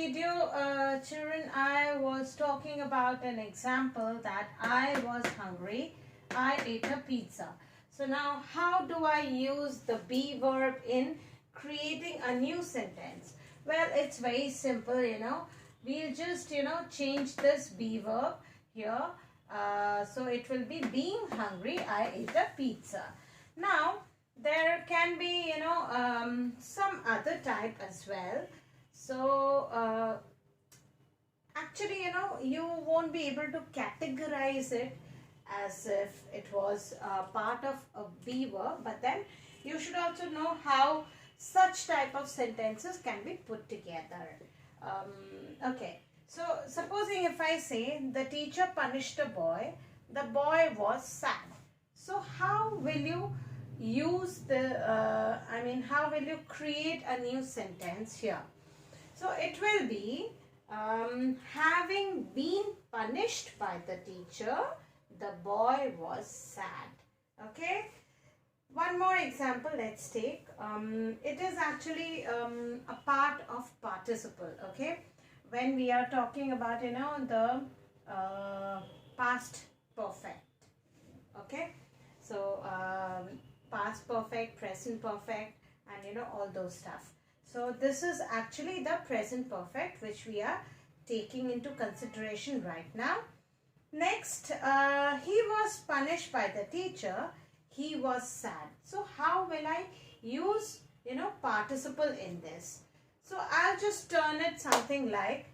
video, children, I was talking about an example that I was hungry. I ate a pizza. So now how do I use the be verb in creating a new sentence? Well, it's very simple, We'll just, change this be verb here. So it will be being hungry, I ate a pizza. Now, there can be, some other type as well. So, actually, you won't be able to categorize it as if it was part of a be verb, but then you should also know how such type of sentences can be put together. Okay, so supposing if I say the teacher punished a boy, the boy was sad. So how will you use the, how will you create a new sentence here? So it will be, having been punished by the teacher, the boy was sad. Okay. One more example let's take. It is actually a part of participle. Okay. When we are talking about, the past perfect. Okay. So, past perfect, present perfect, and all those stuff. So this is actually the present perfect which we are taking into consideration right now. Next, he was punished by the teacher. He was sad. So how will I use, participle in this? So I'll just turn it something like,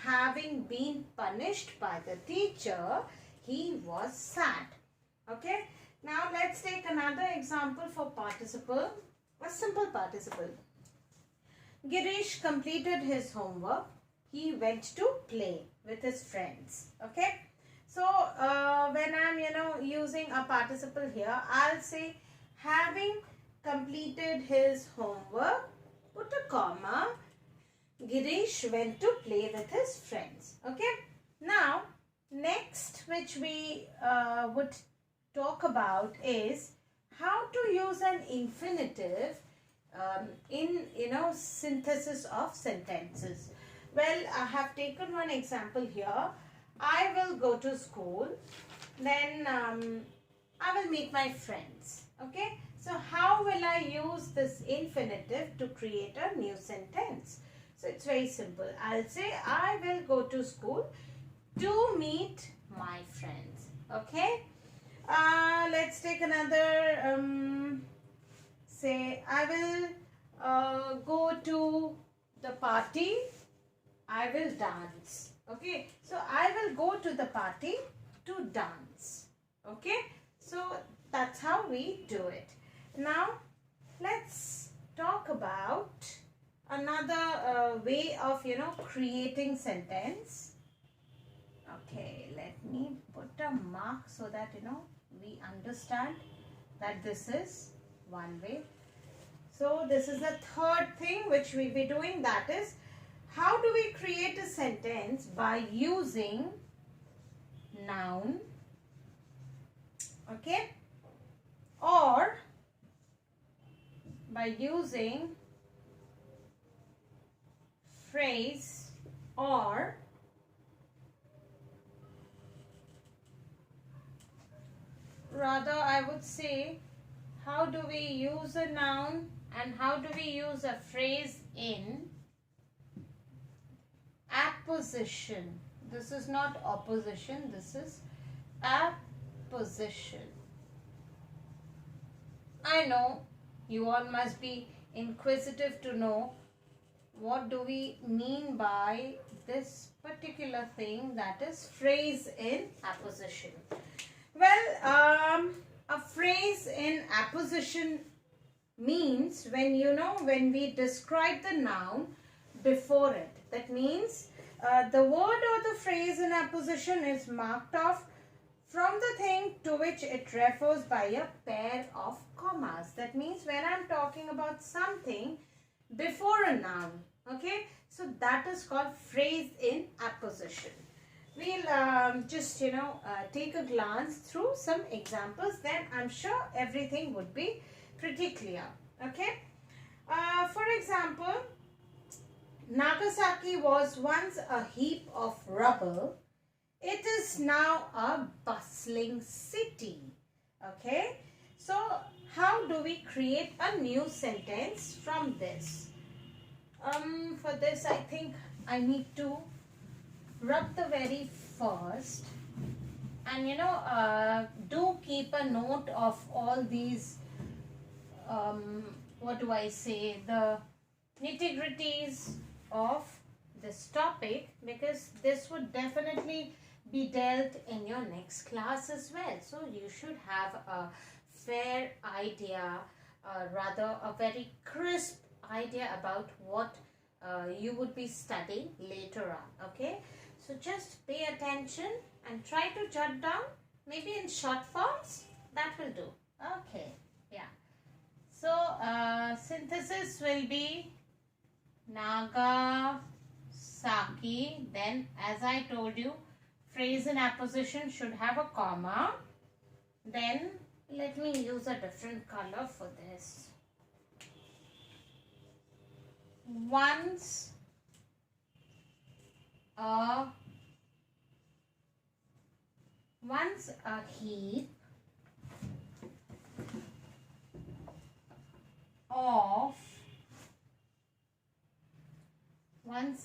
having been punished by the teacher, he was sad. Okay. Now let's take another example for participle, a simple participle. Girish completed his homework. He went to play with his friends. Okay. So, when I'm, using a participle here, I'll say having completed his homework, put a comma, Girish went to play with his friends. Okay. Now, next which we would talk about is how to use an infinitive in, synthesis of sentences. Well, I have taken one example here. I will go to school, then I will meet my friends. Okay. So, how will I use this infinitive to create a new sentence? So, it's very simple. I'll say I will go to school to meet my friends. Okay. Let's take another, say I will go to the party, I will dance. Okay, so I will go to the party to dance. Okay, so that's how we do it. Now, let's talk about another way of, creating sentence. Okay, let me put a mark so that, we understand that this is one way. So, this is the third thing which we'll be doing, that is, how do we create a sentence by using noun, okay, or by using phrase, or rather I would say, how do we use a noun and how do we use a phrase in apposition. This is not opposition, this is apposition. I know you all must be inquisitive to know what do we mean by this particular thing, that is phrase in apposition. Well, a phrase in apposition means when we describe the noun before it. That means the word or the phrase in apposition is marked off from the thing to which it refers by a pair of commas. That means when I'm talking about something before a noun, okay, so that is called phrase in apposition. We'll just take a glance through some examples, then I'm sure everything would be pretty clear. Okay. For example, Nagasaki was once a heap of rubble. It is now a bustling city. Okay. So how do we create a new sentence from this? For this I think I need to rub the very first. And do keep a note of all these, what do I say, the nitty-gritties of this topic, because this would definitely be dealt in your next class as well. So you should have a fair idea, rather a very crisp idea about what you would be studying later on. Okay, so just pay attention and try to jot down, maybe in short forms, that will do. Okay, yeah. So synthesis will be Nagasaki. Then, as I told you, phrase in apposition should have a comma. Then let me use a different color for this. Once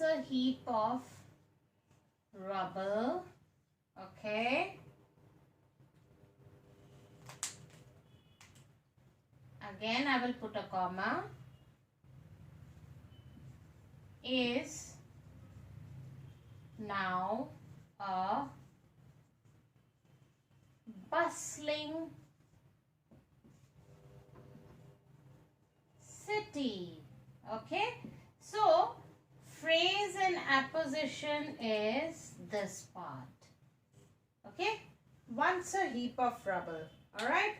a heap of rubble. Okay. Again I will put a comma. Is now a bustling city. Okay, so phrase in apposition is this part. Okay, once a heap of rubble. All right,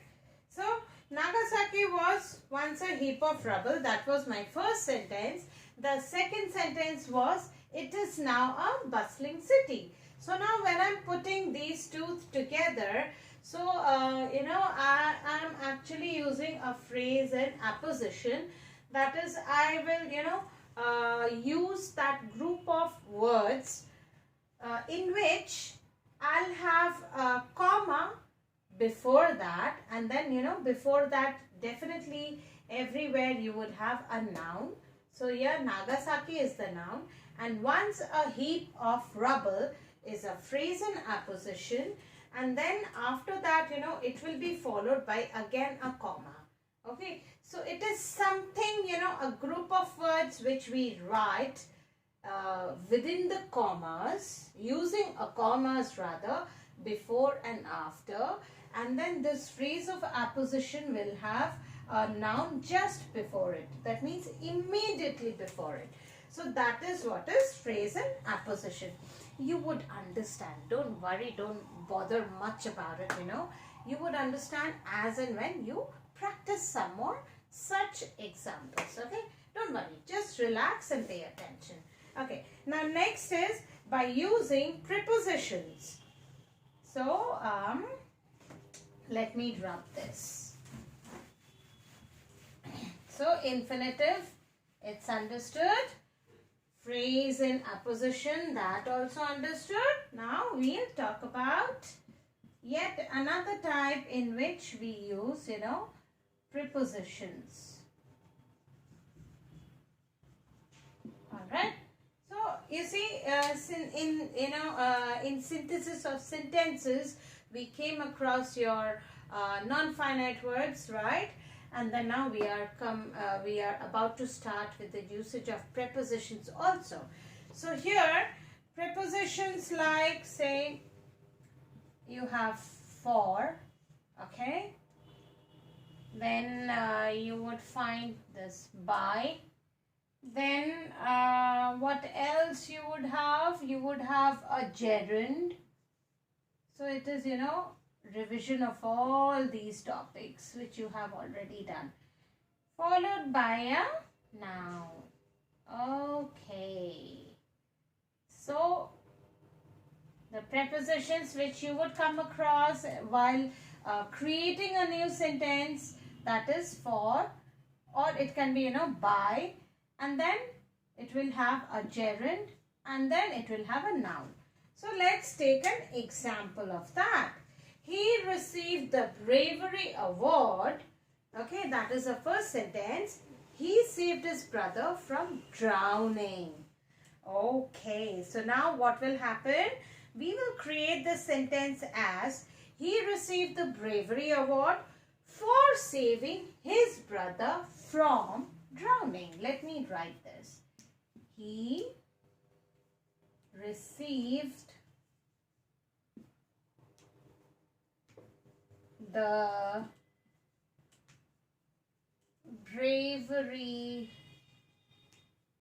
so Nagasaki was once a heap of rubble. That was my first sentence. The second sentence was, it is now a bustling city. So now when I'm putting these two together, so I am actually using a phrase in apposition. That is, I will use that group of words in which I'll have a comma before that, and then before that definitely everywhere you would have a noun. So here Nagasaki is the noun, and once a heap of rubble is a phrase in apposition, and then after that it will be followed by again a comma. Okay, so it is something, a group of words which we write within the commas, using a commas rather, before and after, and then this phrase of apposition will have a noun just before it. That means immediately before it. So that is what is phrase in apposition. You would understand. Don't worry, don't bother much about it, You would understand as and when you practice some more such examples. Okay, don't worry, just relax and pay attention. Okay, now next is by using prepositions. So let me drop this. So infinitive, it's understood. Phrase in apposition, that also understood. Now we'll talk about yet another type in which we use prepositions. All right. So you see, in synthesis of sentences, we came across your non-finite words, right? And then now we are about to start with the usage of prepositions also. So here, prepositions like, say, you have for, okay? Then you would find this by. Then what else you would have? You would have a gerund. So it is, revision of all these topics which you have already done, followed by a noun. Okay, so the prepositions which you would come across while creating a new sentence, that is for, or it can be by, and then it will have a gerund, and then it will have a noun. So let's take an example of that. He received the bravery award. Okay, that is the first sentence. He saved his brother from drowning. Okay, so now what will happen? We will create the sentence as he received the bravery award for saving his brother from drowning. Let me write this. He received the bravery